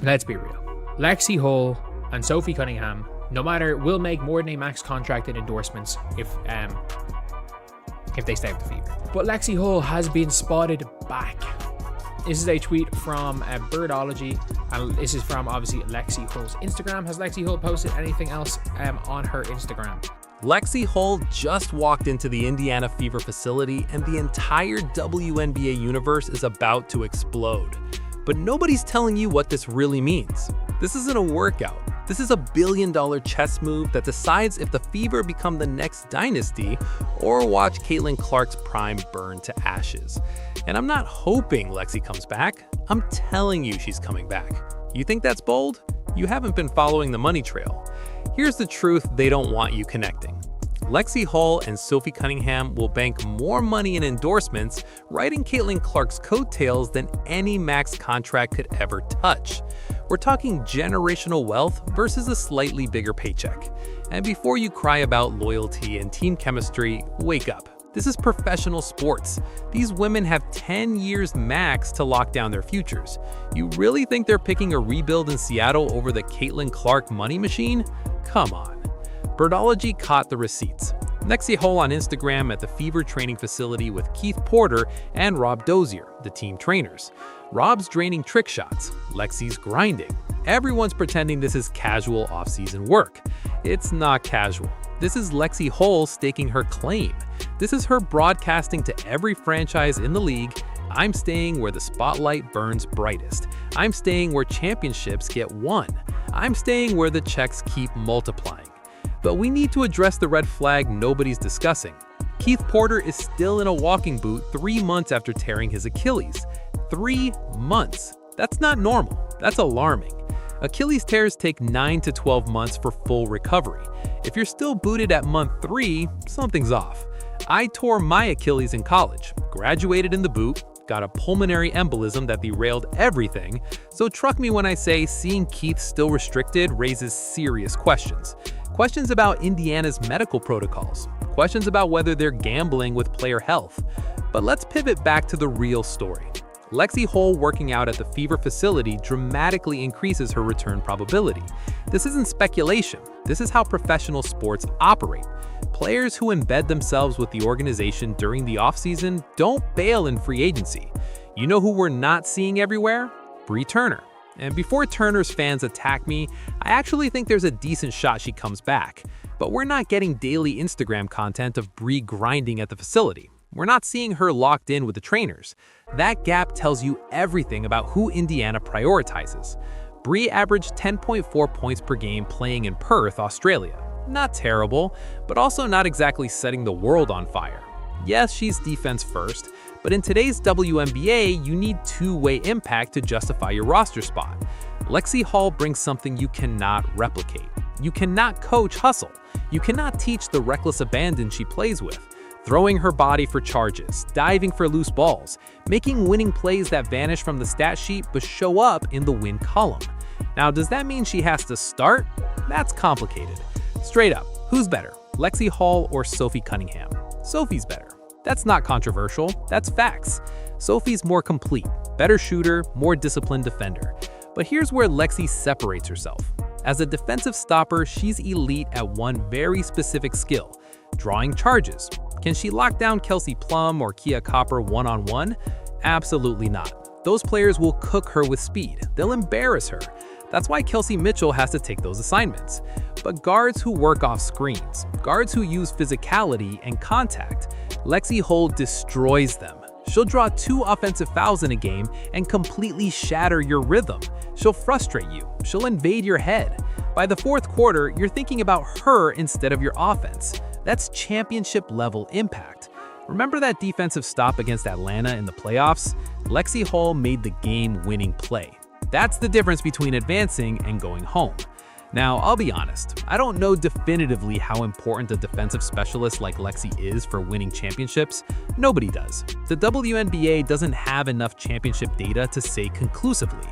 Let's be real. Lexie Hull and Sophie Cunningham, no matter, will make more than a max contract in endorsements if they stay with the Fever. But Lexie Hull has been spotted back. This is a tweet from Birdology, and this is from obviously Lexie Hull's Instagram. Has Lexie Hull posted anything else on her Instagram? Lexie Hull just walked into the Indiana Fever facility, and the entire WNBA universe is about to explode. But nobody's telling you what this really means. This isn't a workout. This is a billion-dollar chess move that decides if the Fever become the next dynasty or watch Caitlin Clark's prime burn to ashes. And I'm not hoping Lexie comes back. I'm telling you she's coming back. You think that's bold? You haven't been following the money trail. Here's the truth they don't want you connecting. Lexie Hull and Sophie Cunningham will bank more money in endorsements riding Caitlin Clark's coattails than any max contract could ever touch. We're talking generational wealth versus a slightly bigger paycheck. And before you cry about loyalty and team chemistry, wake up. This is professional sports. These women have 10 years max to lock down their futures. You really think they're picking a rebuild in Seattle over the Caitlin Clark money machine? Come on. Birdology caught the receipts. Lexie Hull on Instagram at the Fever training facility with Keith Porter and Rob Dozier, the team trainers. Rob's draining trick shots. Lexie's grinding. Everyone's pretending this is casual off-season work. It's not casual. This is Lexie Hull staking her claim. This is her broadcasting to every franchise in the league. I'm staying where the spotlight burns brightest. I'm staying where championships get won. I'm staying where the checks keep multiplying. But we need to address the red flag nobody's discussing. Keith Porter is still in a walking boot 3 months after tearing his Achilles. 3 months. That's not normal. That's alarming. Achilles tears take 9 to 12 months for full recovery. If you're still booted at month 3, something's off. I tore my Achilles in college, graduated in the boot, got a pulmonary embolism that derailed everything, so truck me when I say seeing Keith still restricted raises serious questions. Questions about Indiana's medical protocols. Questions about whether they're gambling with player health. But let's pivot back to the real story. Lexie Hull working out at the Fever facility dramatically increases her return probability. This isn't speculation. This is how professional sports operate. Players who embed themselves with the organization during the offseason don't bail in free agency. You know who we're not seeing everywhere? Bree Turner. And before Turner's fans attack me, I actually think there's a decent shot she comes back. But we're not getting daily Instagram content of Bree grinding at the facility. We're not seeing her locked in with the trainers. That gap tells you everything about who Indiana prioritizes. Bree averaged 10.4 points per game playing in Perth, Australia. Not terrible, but also not exactly setting the world on fire. Yes, she's defense first, but in today's WNBA, you need two-way impact to justify your roster spot. Lexie Hull brings something you cannot replicate. You cannot coach hustle. You cannot teach the reckless abandon she plays with. Throwing her body for charges, diving for loose balls, making winning plays that vanish from the stat sheet but show up in the win column. Now, does that mean she has to start? That's complicated. Straight up, who's better, Lexie Hull or Sophie Cunningham? Sophie's better. That's not controversial, that's facts. Sophie's more complete, better shooter, more disciplined defender. But here's where Lexie separates herself. As a defensive stopper, she's elite at one very specific skill, drawing charges. Can she lock down Kelsey Plum or Kia Copper one-on-one? Absolutely not. Those players will cook her with speed. They'll embarrass her. That's why Kelsey Mitchell has to take those assignments. But guards who work off screens, guards who use physicality and contact, Lexie Hull destroys them. She'll draw 2 offensive fouls in a game and completely shatter your rhythm. She'll frustrate you. She'll invade your head. By the fourth quarter, you're thinking about her instead of your offense. That's championship-level impact. Remember that defensive stop against Atlanta in the playoffs? Lexie Hull made the game-winning play. That's the difference between advancing and going home. Now, I'll be honest, I don't know definitively how important a defensive specialist like Lexie is for winning championships. Nobody does. The WNBA doesn't have enough championship data to say conclusively.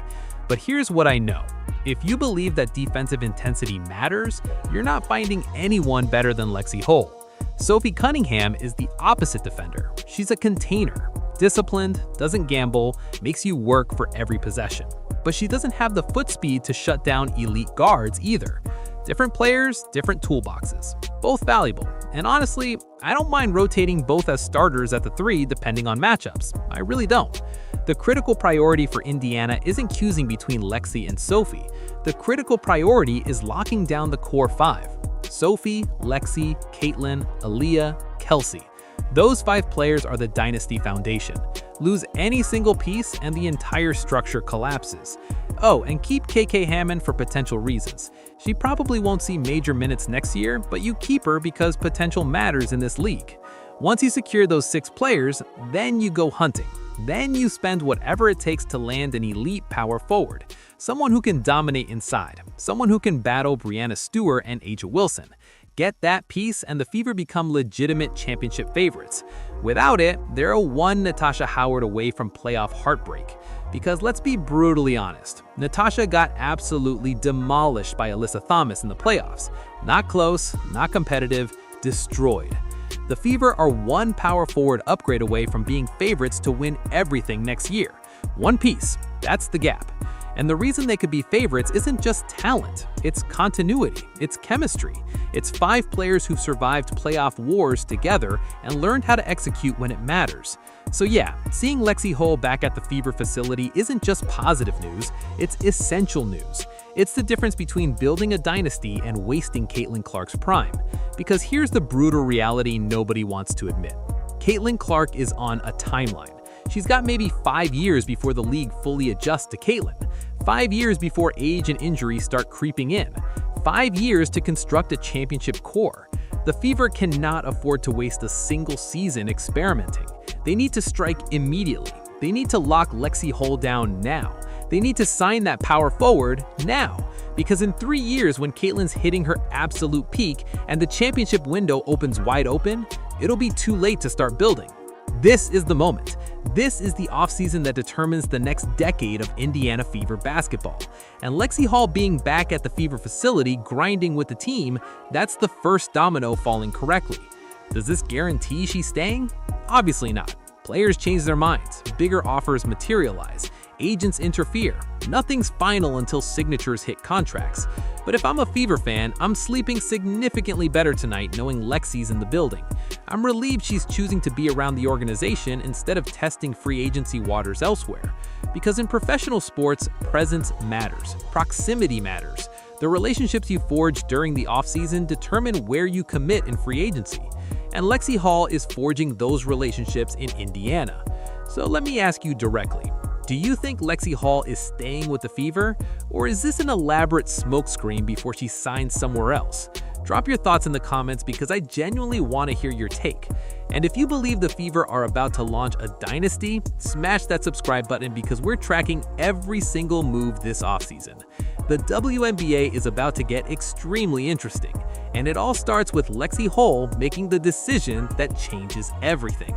But here's what I know. If you believe that defensive intensity matters, you're not finding anyone better than Lexie Hull. Sophie Cunningham is the opposite defender. She's a container. Disciplined, doesn't gamble, makes you work for every possession. but she doesn't have the foot speed to shut down elite guards either. Different players, different toolboxes. Both valuable, and honestly, I don't mind rotating both as starters at the 3 depending on matchups. I really don't. The critical priority for Indiana isn't choosing between Lexie and Sophie. The critical priority is locking down the core 5. Sophie, Lexie, Caitlin, Aaliyah, Kelsey. Those 5 players are the dynasty foundation. Lose any single piece and the entire structure collapses. Oh, and keep KK Hammond for potential reasons. She probably won't see major minutes next year, but you keep her because potential matters in this league. Once you secure those 6 players, then you go hunting. Then you spend whatever it takes to land an elite power forward. Someone who can dominate inside. Someone who can battle Breanna Stewart and A'ja Wilson. Get that piece and the Fever become legitimate championship favorites. Without it, they're one Natasha Howard away from playoff heartbreak. Because let's be brutally honest, Natasha got absolutely demolished by Alyssa Thomas in the playoffs. Not close, not competitive, destroyed. The Fever are one power forward upgrade away from being favorites to win everything next year. One piece, that's the gap. And the reason they could be favorites isn't just talent, it's continuity, it's chemistry. It's 5 players who've survived playoff wars together and learned how to execute when it matters. So yeah, seeing Lexie Hull back at the Fever facility isn't just positive news, it's essential news. It's the difference between building a dynasty and wasting Caitlin Clark's prime. Because here's the brutal reality nobody wants to admit. Caitlin Clark is on a timeline. She's got maybe 5 years before the league fully adjusts to Caitlin. 5 years before age and injuries start creeping in. 5 years to construct a championship core. The Fever cannot afford to waste a single season experimenting. They need to strike immediately. They need to lock Lexie Hull down now. They need to sign that power forward now. Because in 3 years, when Caitlin's hitting her absolute peak and the championship window opens wide open, it'll be too late to start building. This is the moment. This is the offseason that determines the next decade of Indiana Fever basketball. And Lexie Hull being back at the Fever facility grinding with the team, that's the first domino falling correctly. Does this guarantee she's staying? Obviously not. Players change their minds, bigger offers materialize, agents interfere. Nothing's final until signatures hit contracts. But if I'm a Fever fan, I'm sleeping significantly better tonight knowing Lexie's in the building. I'm relieved she's choosing to be around the organization instead of testing free agency waters elsewhere. Because in professional sports, presence matters, proximity matters. The relationships you forge during the offseason determine where you commit in free agency. And Lexie Hull is forging those relationships in Indiana. So let me ask you directly. Do you think Lexie Hull is staying with the Fever, or is this an elaborate smokescreen before she signs somewhere else? Drop your thoughts in the comments because I genuinely want to hear your take. And if you believe the Fever are about to launch a dynasty, smash that subscribe button because we're tracking every single move this offseason. The WNBA is about to get extremely interesting, and it all starts with Lexie Hull making the decision that changes everything.